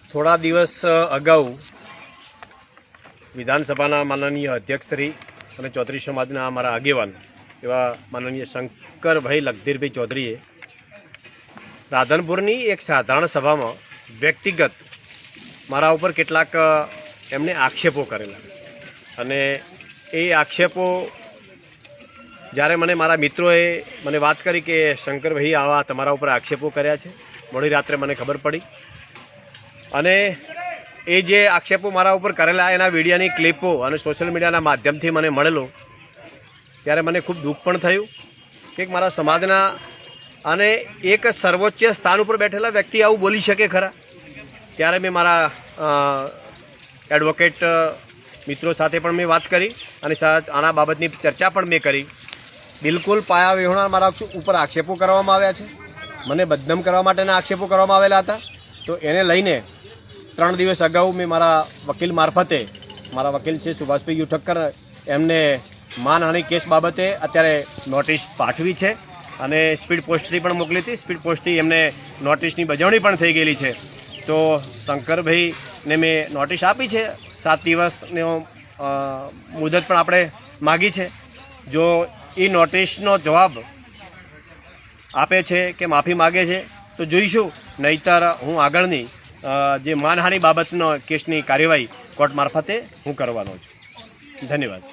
થોડા દિવસ અગાઉ વિધાનસભાના માનનીય અધ્યક્ષશ્રી અને ચૌધરી સમાજના અમારા આગેવાન એવા માનનીય શંકરભાઈ લખધીરભાઈ ચૌધરીએ રાધનપુરની એક સાધારણ સભામાં વ્યક્તિગત મારા ઉપર કેટલાક એમને આક્ષેપો કરેલા અને એ આક્ષેપો જ્યારે મને મારા મિત્રોએ મને વાત કરી કે શંકરભાઈ આવા તમારા ઉપર આક્ષેપો કર્યા છે, મોડી રાત્રે મને ખબર પડી અને એ જે આક્ષેપો મારા ઉપર કરેલા એના વિડીયોની ક્લિપો અને સોશિયલ મીડિયાના માધ્યમથી મને મળેલો ત્યારે મને ખૂબ દુઃખ પણ થયું કે મારા સમાજના અને એક સર્વોચ્ચ સ્થાન ઉપર બેઠેલા વ્યક્તિ આવું બોલી શકે ખરા. ત્યારે મેં મારા એડવોકેટ મિત્રો સાથે પણ મેં વાત કરી અને આના બાબતની ચર્ચા પણ મેં કરી. બિલકુલ પાયા વિહોણા મારા ઉપર આક્ષેપો કરવામાં આવ્યા છે, મને બદનામ કરવા માટેના આક્ષેપો કરવામાં આવેલા હતા. તો એને લઈને 3 દિવસ અગાઉ મેં મારા વકીલ મારફતે, મારા વકીલ છે સુભાષભાઈ યુઠક્કર, એમને માનહાનિ કેસ બાબતે અત્યારે નોટિસ પાઠવી છે અને સ્પીડ પોસ્ટથી પણ મોકલી હતી. સ્પીડ પોસ્ટથી એમને નોટિસની બજાવણી પણ થઈ ગયેલી છે. તો શંકરભાઈને મેં નોટિસ આપી છે, 7 દિવસનો મુદત પણ આપણે માગી છે. જો એ નોટિસનો જવાબ આપે છે કે માફી માગે છે તો જોઈશું, નહીંતર હું આગળની જે માનહાનિ બાબતનો કેસની કાર્યવાહી કોર્ટ મારફતે હું કરવાનો છું. ધન્યવાદ.